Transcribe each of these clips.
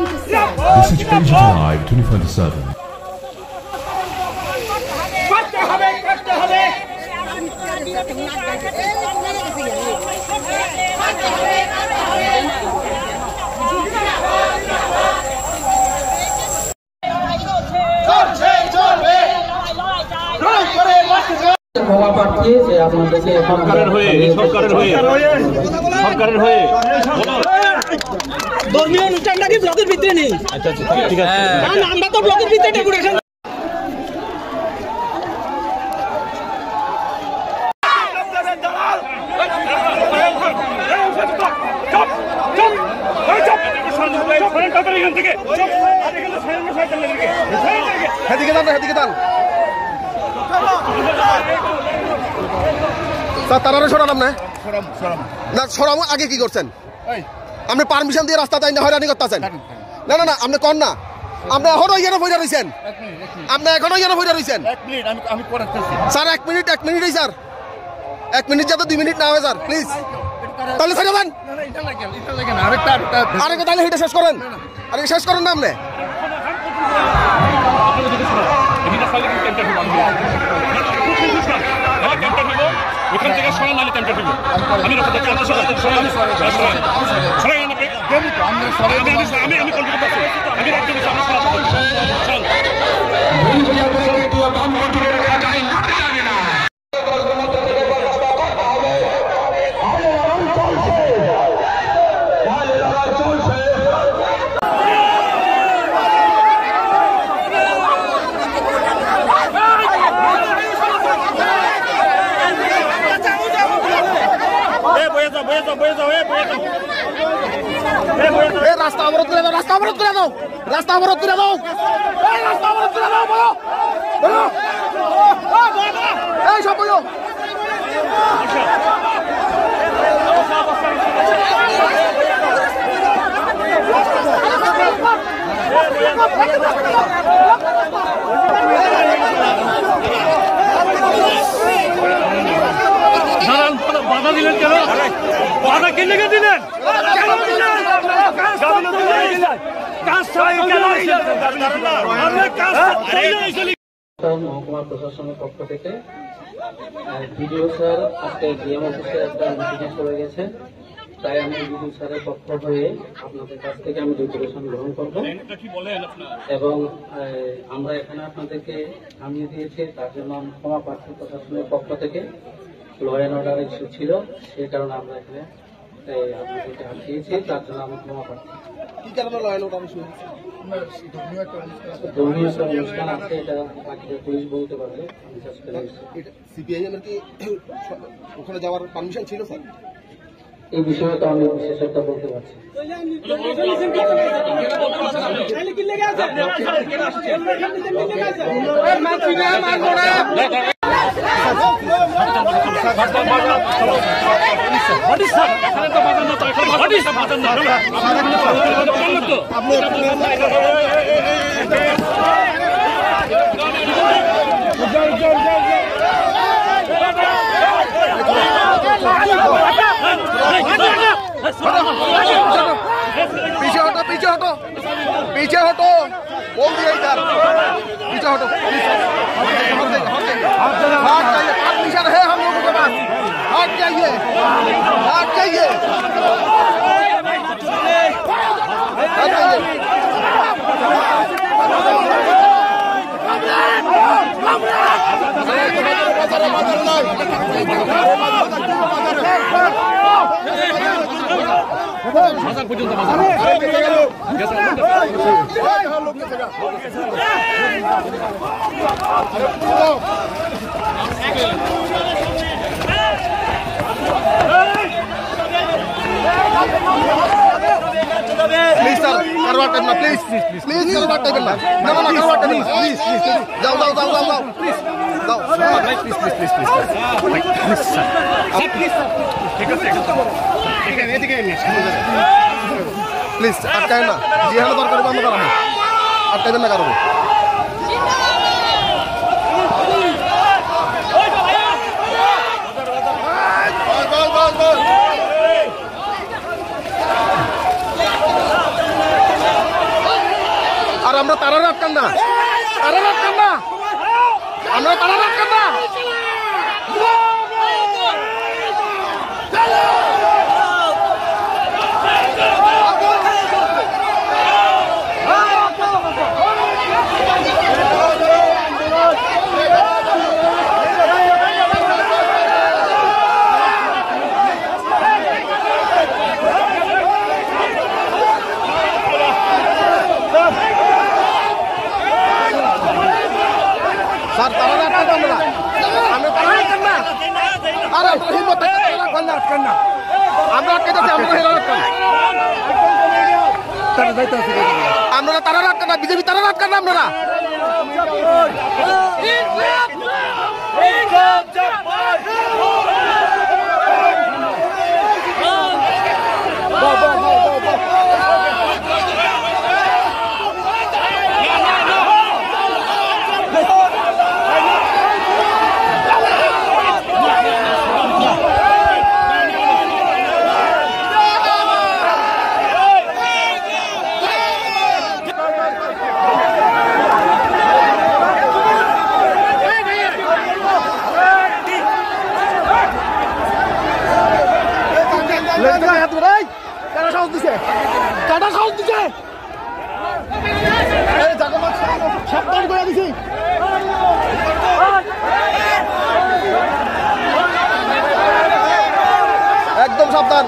This is Asia Live 24/7. ধর্মীয় অনুষ্ঠানটা কি ব্লকের ভিতরে নেই? আচ্ছা আচ্ছা ঠিক আছে, না আমরা তো ব্লকের ভিতরে ডেকোরেশন আগে কি করছেন? আপনি পারমিশন দিয়ে রাস্তা তাই না হয়রানি করতেছেন? না না না, আপনি কর না, আপনি এখনো ইয়ে বইটা রয়েছেন, আপনি এখনো ইয়ে বইটা রয়েছেন স্যার। 1 মিনিটই স্যার, 1 মিনিট যাতে 2 মিনিট না হয় স্যার, প্লিজ। তাহলে ছেড়ে দেন, আরেকটা তাহলে এটা শেষ করেন, আরে শেষ করেন না আপনি। ওখান থেকে সরান নালে টাইমটা দিব আমি আমি কল করতে পারছি আমি রাখতে দিচ্ছি আমার সরাতে চল রাস্তা অবরোধ করে দাও, রাস্তা অবরোধ করে দাও, রাস্তা অবরোধ করে দাও, রাস্তা অবরোধ করে দাও, এই সব বলো। বাধা দিলেন কেন? বাধা কে লেগে দিলেন? মহকুমা প্রশাসনের পক্ষ থেকে বিডিও স্যার আজকে ডিএম অফিসে একটা মিটিং করে গেছে, তাই আমি বিডিও স্যারের পক্ষ হয়ে আপনাদের কাছ থেকে আমি ডেপুটেশন গ্রহণ করব এবং আমরা এখানে আপনাদেরকে থামিয়ে দিয়েছি, তার জন্য আমি ক্ষমা প্রার্থী প্রশাসনের পক্ষ থেকে ল অ্যান্ড অর্ডার ইস্যু ছিল, সেই কারণে আমরা এখানে আপনাদেরকে আটকিয়েছি, তার জন্য আমি ক্ষমা প্রার্থী। কি কারণে ল অ্যান্ড অর্ডার ইস্যু? ধর্মীয় একটা অনুষ্ঠান আছে, এটা বাকিটা পুলিশ বলতে পারবে। সিপিআইএম এর কি ওখানে যাওয়ার পারমিশন ছিল স্যার? এই বিষয়ে তো আমি বিশেষ একটা বলতে পারছি। पीछे हटो, पीछे हटो, पीछे हटो, बोल दिया इधर, पीछे हटो, हट जाइए, परमिशन है हम लोगों के पास, हट जाइए, हट जाइए, हट जाइए। प्लीज सर, करवा करना प्लीज, प्लीज करवा करना, ना ना करवा करना, प्लीज प्लीज जाओ जाओ जाओ जाओ जाओ प्लीज जाओ, please please please please please sir, please sir, ठीक है এদিকে প্লিজ আটকায় না, যেখানে দরকার বন্ধ করা হয়, আটকাবেন না কারো। আমরা তারা আটকান না, তারা আটকান না, আমরা তারা আটকান না। স্যার তারা আটকান আমরা, আমরা তারা আটকান না। আর আপনার হিম্মত আটকান না, আটকান না, আমরা আটকাইতেছি, আমরা হেরা আটকান, আপনারা তারা আটকান না, বিজেপি তারা আটকান না আপনারা। সাবধান করে দিছি, একদম সাবধান।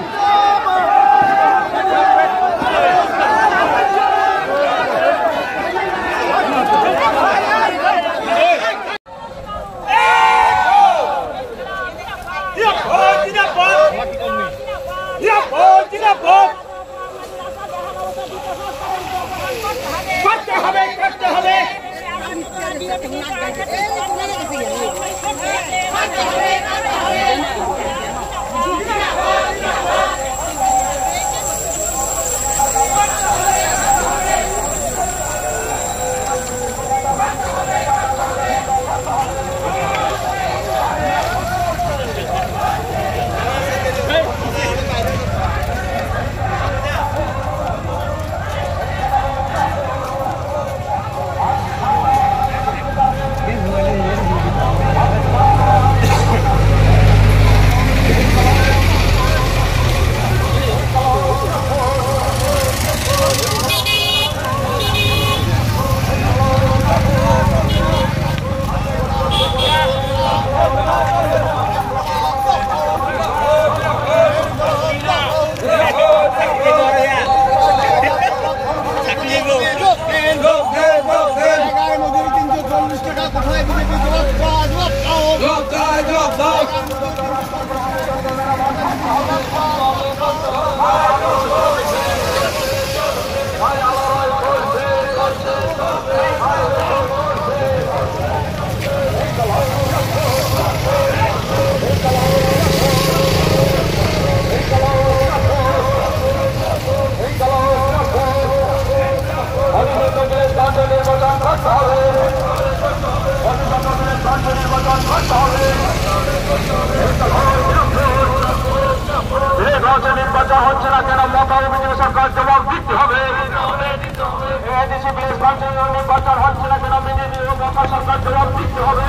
নির্বাচন হচ্ছে না কেন মমতা অভিযোগ সরকার জবাব দিতে হবে। নির্বাচন হচ্ছে না কেন বিজেপি মমতা সরকার জবাব দিতে হবে।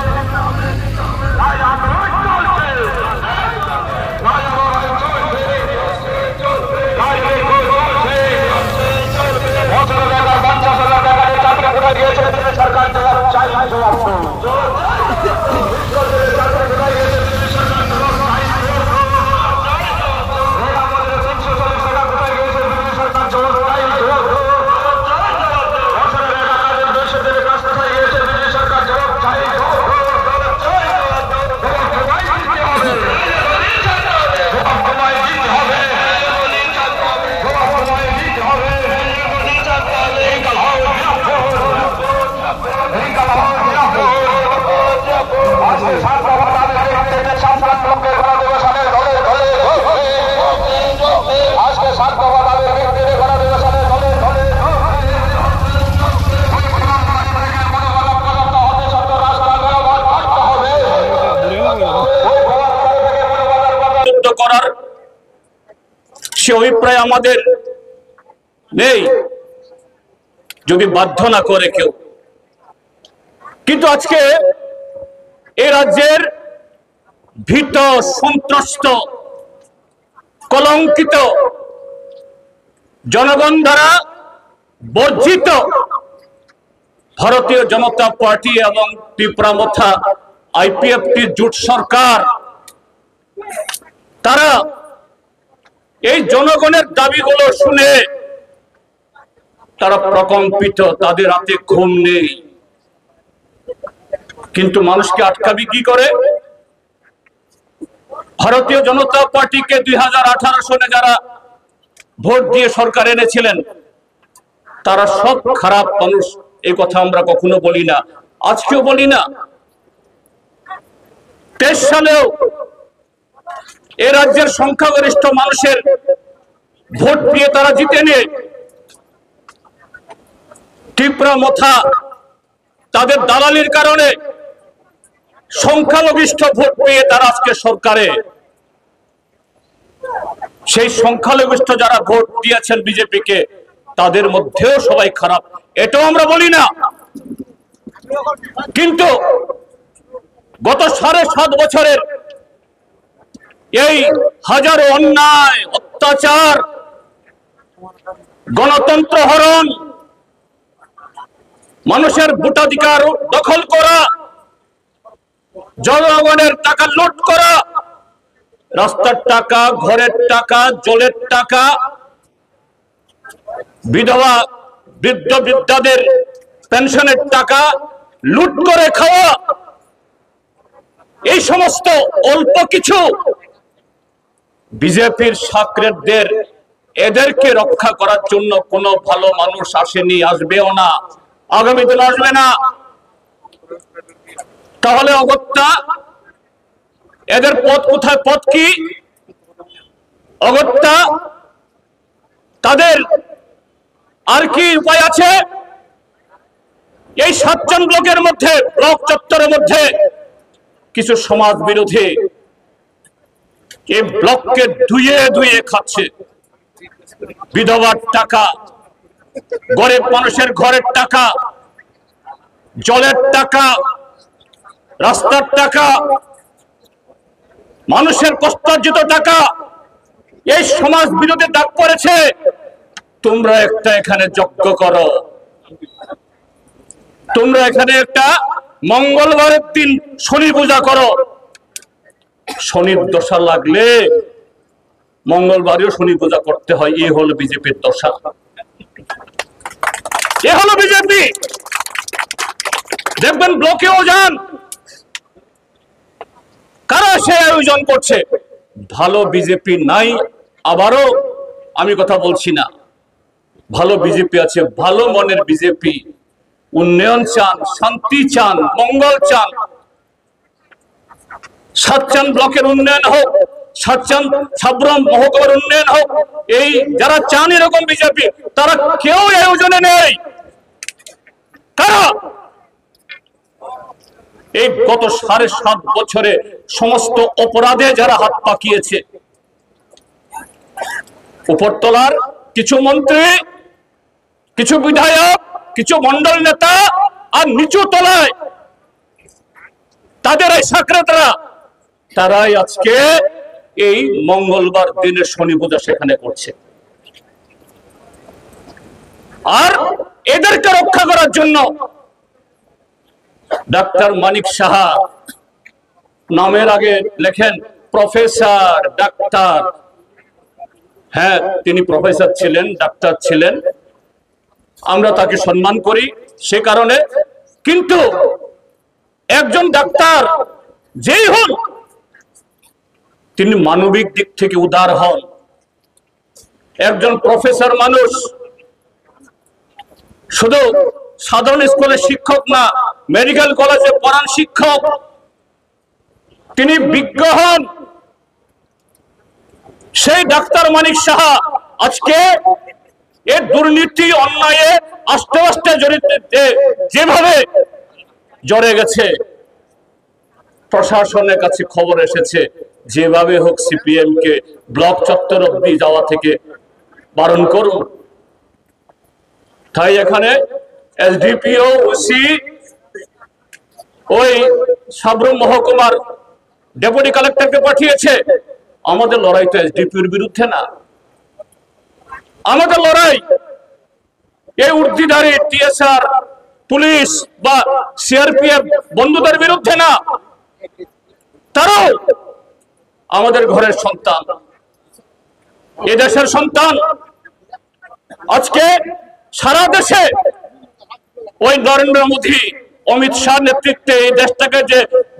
সরকার জবাব চাই, জবাব করার সে অভিপ্রায় আমাদের নেই। যদি বাধ্য না করে কেউ। কিন্তু আজকে এই রাজ্যের ভীত, সন্ত্রস্ত, কলঙ্কিত, জনগণ দ্বারা বর্জিত ভারতীয় জনতা পার্টি এবং ত্রিপুরা আইপিএফটি জোট সরকার, তারা এই জনগণের দাবিগুলো শুনে তারা প্রকম্পিত, তাদের রাতে ঘুম নেই। কিন্তু মানুষকে আটকাবি কি করে? ভারতীয় জনতা পার্টিকে 2018 সনে যারা ভোট দিয়ে সরকার এনেছিলেন তারা সব খারাপ মানুষ, এই কথা আমরা কখনো বলি না, আজকেও বলি না। 23 সালেও এ রাজ্যের সংখ্যাগরিষ্ঠ মানুষের ভোট পেয়ে তারা জিতে নেয়। ত্রিপুরা তাদের দালালির কারণে সংখ্যালঘিষ্ঠ ভোট পেয়ে তারা আজকে সরকারে। সেই সংখ্যালঘিষ্ঠ যারা ভোট দিয়েছেন বিজেপিকে, তাদের মধ্যেও সবাই খারাপ, এটাও আমরা বলি না। কিন্তু গত 7.5 বছরের এই হাজারো অন্যায়, অত্যাচার, গণতন্ত্র হরণ, মানুষের ভোটাধিকার দখল করা, জনগণের টাকা লুট করা, রাস্তার টাকা, ঘরের টাকা, জলের টাকা, বিধবা বৃদ্ধ বৃদ্ধাদের পেনশনের টাকা লুট করে খাওয়া, এই সমস্ত অল্প কিছু বিজেপির সাকরেদদের, এদেরকে রক্ষা করার জন্য কোনো ভালো মানুষ আসেনি, আসবেও না, আগামী দিন আসবে না। তাহলে অগত্যা এদের পথ কোথায়? পথ কি? অগত্যা তাদের আর কি উপায় আছে? এই 7জন ব্লকের মধ্যে, ব্লক চত্বরের মধ্যে কিছু সমাজ বিরোধী এই ব্লককে ধুয়ে ধুয়ে খাচ্ছে। বিধবার টাকা, গরিব মানুষের ঘরের টাকা, জলের টাকা, রাস্তার টাকা, মানুষের কষ্টার্জিত টাকা, এই সমাজ বিরোধী ডাক পড়েছে। তোমরা একটা এখানে যজ্ঞ করো, তোমরা এখানে একটা মঙ্গলবারের দিন শনি পূজা করো। শনির দশা লাগলে মঙ্গলবারেও শনি পূজা করতে হয়, এই হলো বিজেপির দশা, এ হলো বিজেপি। দেখবেন ব্লকেও যান, কারা সে আয়োজন করছে? ভালো বিজেপি নাই। আবারও আমি কথা বলছি না, ভালো বিজেপি আছে, ভালো মনের বিজেপি, উন্নয়ন চান, শান্তি চান, মঙ্গল চান। 7জন ব্লকের উন্নয়ন হোক, 7জন সাবরম মহকুমার উন্নয়ন হোক, এই যারা চান এরকম বিজেপি, তারা কেউ আয়োজনে নেই। কারা? এই গত 7.5 বছরে সমস্ত অপরাধে যারা হাত পাকিয়েছে, উপরতলার কিছু মন্ত্রী, কিছু বিধায়ক, কিছু মন্ডল নেতা, আর নিচু তলায় তাদের এই সাকরেদরা, তারাই আজকে এই মঙ্গলবার দিনে শনি পূজা সেখানে করছে। আর এদেরকে রক্ষা করার জন্য ডাক্তার মানিক সাহা, নামের আগে লেখেন প্রফেসর, ডাক্তার। হ্যাঁ, তিনি প্রফেসর ছিলেন, ডাক্তার ছিলেন, আমরা তাকে সম্মান করি সে কারণে। কিন্তু একজন ডাক্তার যেই হন, তিনি মানবিক দিক থেকে উদার হন। একজন প্রফেসর মানুষ শুধু সাধারণ স্কুলের শিক্ষক না, মেডিকেল কলেজে পড়ান শিক্ষক, তিনি বিজ্ঞ হন। সেই ডাক্তার মানিক সাহা আজকে এর দুর্নীতি, অন্যায়ে আস্তে আস্তে যেভাবে জড়ে গেছে, প্রশাসনের কাছে খবর এসেছে যেভাবে হোক সিপিএম কে ব্লক চত্বর অব্দি যাওয়া থেকে বারণ করুন। তাই এখানে এসডিপিও ওসি ওই সাবরুম মহকুমার ডেপুটি কালেক্টরকে পাঠিয়েছে। আমাদের লড়াই তো এসডিপিওর বিরুদ্ধে না, আমাদের লড়াই এই উর্দিধারী টিএসআর পুলিশ বা সিআরপিএফ বন্ধুদের বিরুদ্ধে না, তারাও আমাদের ঘরের সন্তান, এ দেশের সন্তান। আজকে সারা দেশে ওই নরেন্দ্র মোদী অমিত শাহ নেতৃত্বে এই দেশটাকে যে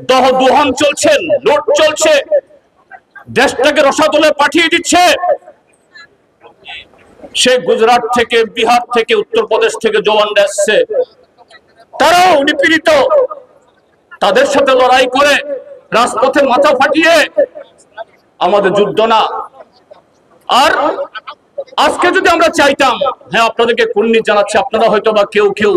দহন চলছে, লুট চলছে, দেশটাকে রসাতলে পাঠিয়ে দিচ্ছে। সে গুজরাট থেকে, বিহার থেকে, উত্তরপ্রদেশ থেকে জওয়ানরা এসছে, তারাও নিপীড়িত, তাদের সাথে লড়াই করে রাজপথে মাথা ফাটিয়ে আমাদের যুদ্ধ না। আর আজকে যদি আমরা চাইতাম, হ্যাঁ আপনাদেরকে কুর্নিশ জানাচ্ছি, আপনারা হয়তো বা কেউ কেউ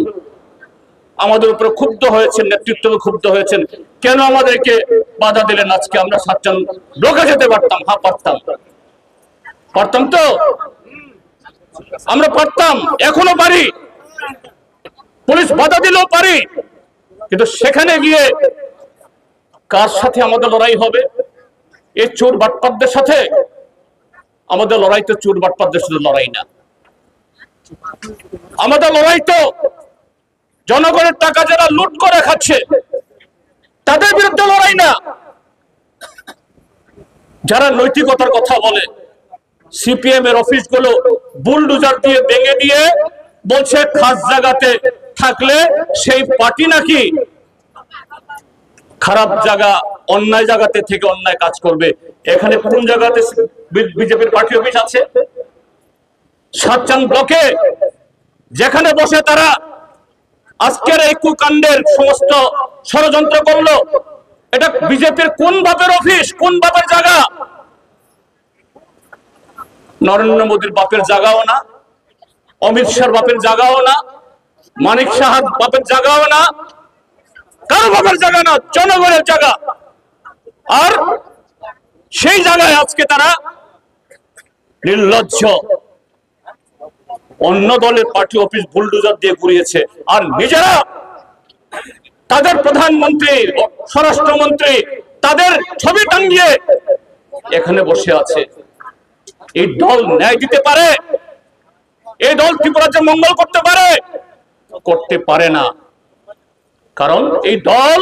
আমাদের উপরে ক্ষুব্ধ হয়েছেন, নেতৃত্ব ক্ষুব্ধ হয়েছেন, কেন আমাদেরকে বাধা দিলেন? আজকে আমরা 7 জন লোকে যেতে পারতাম। হ্যাঁ পারতাম তো, আমরা পারতাম, এখনো পারি, পুলিশ বাধা দিলেও পারি, কিন্তু সেখানে গিয়ে কার সাথে আমাদের লড়াই হবে? এই চোর বাটপারদের সাথে আমাদের লড়াই তো চোর বাটপারদের সাথে লড়াই না, আমাদের লড়াই তো জনগণের টাকা যারা লুট করে খাচ্ছে তাদের বিরুদ্ধে লড়াই না। যারা নৈতিকতার কথা বলে, সিপিএম এর অফিসগুলো বুলডোজার দিয়ে ভেঙে দিয়ে বলছে খাস জায়গাতে থাকলে সেই পার্টি নাকি খারাপ জায়গা, অন্যায় জায়গাতে থেকে অন্যায় কাজ করবে। এখানে কোন জায়গাতে বিজেপির পার্টি অফিস আছে? 7 জন ব্লকে যেখানে বসে তারা আজকের এই কুকাণ্ডের সমস্ত ষড়যন্ত্র করলো, এটা বিজেপির কোন বাপের অফিস, কোন বাপের জায়গা? নরেন্দ্র মোদীর বাপের জায়গাও না, অমিত শাহর বাপের জায়গাও না, মানিক সাহার বাপের জায়গাও না, কারো বাপের জায়গা না, জনগণের জায়গা। আর সেই জায়গায় আজকে তারা নির্লজ্জ অন্য দলের পার্টি অফিস বুলডোজার দিয়ে ঘুরিয়েছে, আর নিজেরা তাদের প্রধানমন্ত্রী, স্বরাষ্ট্রমন্ত্রী তাদের ছবি টাঙ্গিয়ে এখানে বসে আছে। এই দল ন্যায় দিতে পারে? এই দল ত্রিপুরার মঙ্গল করতে পারে? করতে পারে না, কারণ এই দল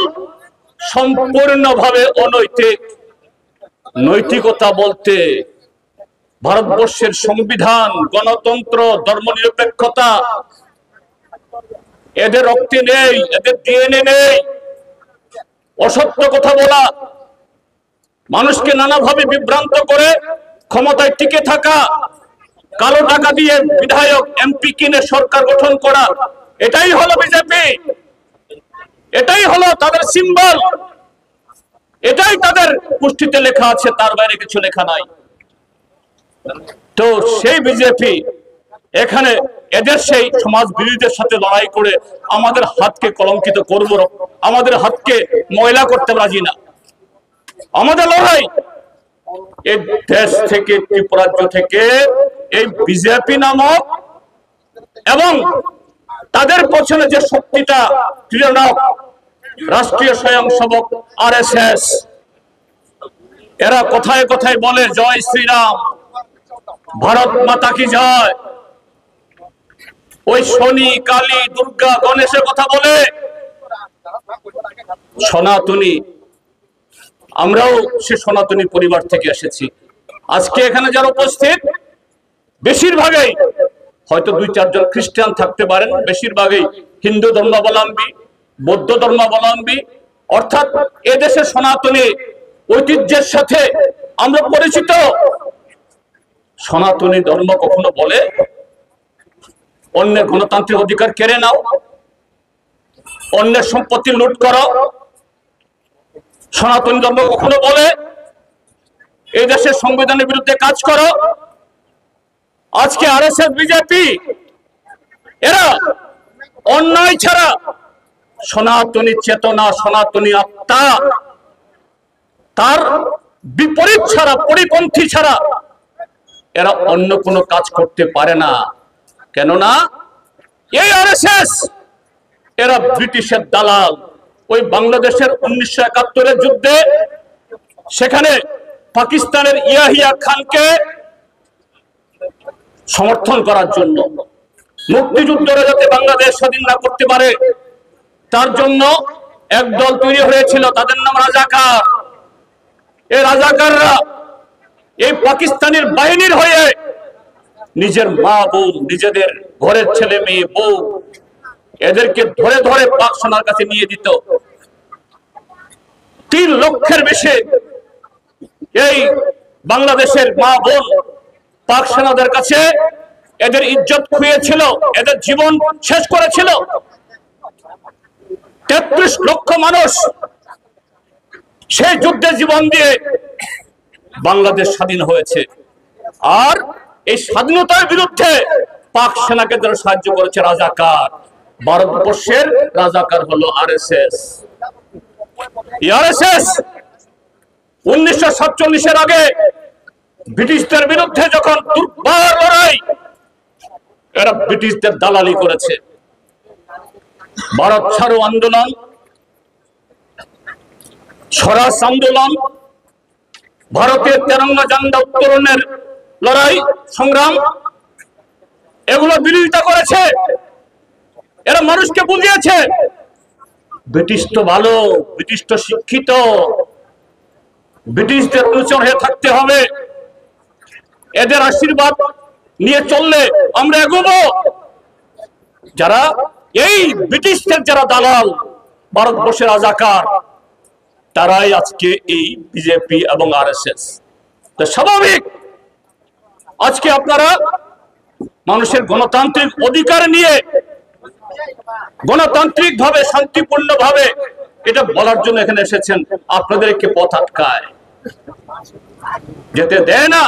সম্পূর্ণভাবে অনৈতিক। নৈতিকতা বলতে ভারতবর্ষের সংবিধান, গণতন্ত্র, ধর্মনিরপেক্ষতা এদের রক্তে নেই, এদের ডিএনএ নেই। অসত্য কথা বলা, মানুষকে নানাভাবে বিভ্রান্ত করে ক্ষমতায় টিকে থাকা, কালো টাকা দিয়ে বিধায়ক এমপি কিনে সরকার গঠন করা, এটাই হলো বিজেপি, এটাই হলো তাদের সিম্বল, এটাই তাদের পুষ্টিতে লেখা আছে, তার বাইরে কিছু লেখা নাই। তো সেই বিজেপি এখানে এদের সেই সমাজ বিরোধীদের সাথে লড়াই করে আমাদের হাতকে কলঙ্কিত করব, আমাদের হাতকে ময়লা করতে রাজি না। আমাদের লড়াই এই দেশ থেকে, ত্রিপুরাজ্য থেকে এই বিজেপি নামক এবং তাদের পেছনে যে শক্তিটা ক্রীড়নক রাষ্ট্রীয় স্বয়ংসেবক আরএসএস, এরা কথায় কথায় বলে জয় শ্রীরাম, ভারত মাতা কি জয়, ওই শনি, কালী, দুর্গা, গণেশের কথা বলে। সনাতনী, আমরাও সে সনাতনী পরিবার থেকে এসেছি। আজকে এখানে যারা উপস্থিত বেশিরভাগই হয়তো 2-4 জন খ্রিস্টান থাকতে পারেন, বেশিরভাগই হিন্দু ধর্মাবলম্বী, বৌদ্ধ ধর্মাবলম্বী, অর্থাৎ এদেশের সনাতনী ঐতিহ্যের সাথে আমরা পরিচিত। সনাতনী ধর্ম কখনো বলে অন্যের গণতান্ত্রিক অধিকার কেড়ে নাও, অন্যের সম্পত্তি লুট করো? সনাতনী ধর্ম কখনো বলে এই দেশের সংবিধানের বিরুদ্ধে কাজ করো? আজকে আরএসএস, বিজেপি এরা অন্যায় ছাড়া সনাতনী চেতনা, সনাতনী আত্মা, তার বিপরীত ছাড়া, পরিপন্থী ছাড়া এরা অন্য কোনো কাজ করতে পারে না। কেননা এই আরএসএস এরা ব্রিটিশের দালাল। ওই বাংলাদেশের 1971 যুদ্ধে সেখানে পাকিস্তানের ইয়াহিয়া খানকে সমর্থন করার জন্য, মুক্তিযুদ্ধরা যাতে বাংলাদেশ স্বাধীন না করতে পারে তার জন্য একদল তৈরি হয়েছিল, তাদের নাম রাজাকার। এই রাজাকাররা এই পাকিস্তানের বাহিনীর হয়ে নিজের মা বোন, নিজেদের ঘরের ছেলে মেয়ে বউ এদেরকে ধরে ধরে পাক সেনার কাছে নিয়ে দিত। 3 লক্ষের বেশি এই বাংলাদেশের মা বোন পাক সেনাদের কাছে এদের ইজ্জত খুইয়েছিল, এদের জীবন শেষ করেছিল। 33 লক্ষ মানুষ সেই যুদ্ধে জীবন দিয়ে বাংলাদেশ স্বাধীন হয়েছে। আর এই স্বাধীনতার বিরুদ্ধে পাক সেনাকে যারা সাহায্য করেছে রাজাকার, ভারতবর্ষের রাজাকার হলো আরএসএস। আরএসএস 1947 আগে ব্রিটিশদের বিরুদ্ধে যখন দুর্বার লড়াই, এরা ব্রিটিশদের দালালি করেছে। ভারত ছাড়ো আন্দোলন, স্বরাজ আন্দোলন, ভারতের তেরঙ্গা ঝান্ডা উত্তোলনের লড়াই সংগ্রাম, এগুলো বিরোধিতা করেছে। এরা মানুষকে বুঝিয়েছে ব্রিটিশ তো ভালো, ব্রিটিশ তো শিক্ষিত, ব্রিটিশদের অনুসরণ হয়ে থাকতে হবে, এদের আশীর্বাদ নিয়ে চললে আমরা এগোবো। যারা এই ব্রিটিশদের যারা দালাল, ভারতবর্ষের রাজাকার, তারাই আজকে এই বিজেপি এবং আরএসএস। স্বাভাবিক আজকে আপনারা মানুষের গণতান্ত্রিক অধিকার নিয়ে গণতান্ত্রিক ভাবে, শান্তিপূর্ণ ভাবে এটা বলার জন্য এখানে এসেছেন। আপনাদেরকে পথ আটকায়, যেতে দেয় না।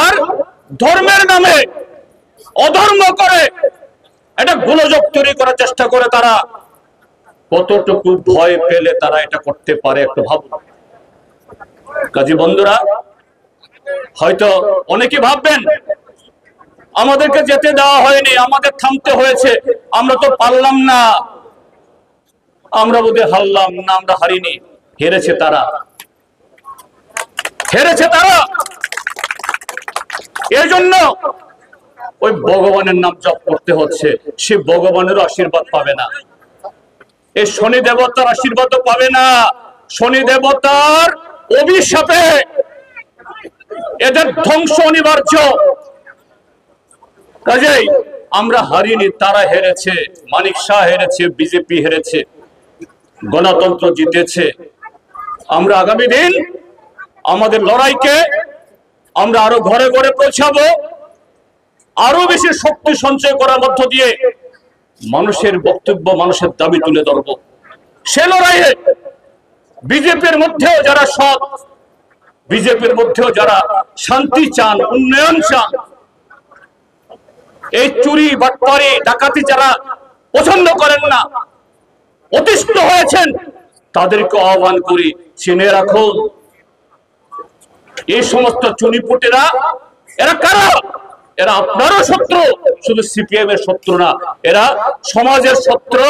আর ধর্মের নামে অধর্ম করে এটা গোলযোগ তৈরি করার চেষ্টা করে। তারা কতটুকু ভয় পেলে তারা এটা করতে পারে একটু ভাবুন। কাজী বন্ধুরা, হয়তো অনেকে ভাববেন আমাদেরকে যেতে দেওয়া হয়নি, আমাদের থামতে হয়েছে, আমরা তো পারলাম না, আমরা বোধহয় হারলাম না। আমরা হারিনি, হেরেছে তারা, হেরেছে তারা। এই জন্য ওই ভগবানের নাম জপ করতে হচ্ছে। সে ভগবানেরও আশীর্বাদ পাবে না, এই শনি দেবতার আশীর্বাদও পাবে না। শনি দেবতার অভিশাপে এদের ধ্বংস অনিবার্য। কাজেই আমরা হারিনি, তারা হেরেছে। মানিক শাহ হেরেছে, বিজেপি হেরেছে, গণতন্ত্র জিতেছে। আমরা আগামী দিন আমাদের লড়াইকে আমরা আরো ঘরে ঘরে পৌঁছাবো, আরো বেশি শক্তি সঞ্চয় করার মধ্য দিয়ে মানুষের বক্তব্য, মানুষের দাবি তুলে ধরব। সে লড়াইয়ে বিজেপির মধ্যেও যারা সৎ, বিজেপির মধ্যেও যারা শান্তি চান, উন্নয়ন চান, এই চুরি বাটপারি ডাকাতি যারা পছন্দ করেন না, অতিষ্ঠ হয়েছেন, তাদেরকে আহ্বান করি, চিনে রাখুন এই সমস্ত চুনিপুটেরা এরা কারা? এরা আপনারও শত্রু, শুধু সিপিএম এর শত্রু না, এরা সমাজের শত্রু,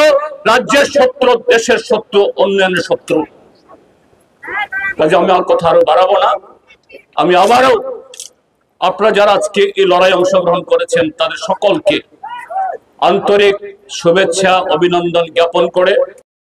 রাজ্যের শত্রু, দেশের শত্রু, উন্নয়নের শত্রু। কাজে আমি আর কথা আরো বাড়াবো না। আমি আবারও আপনারা যারা আজকে এই লড়াই অংশগ্রহণ করেছেন তাদের সকলকে আন্তরিক শুভেচ্ছা, অভিনন্দন জ্ঞাপন করে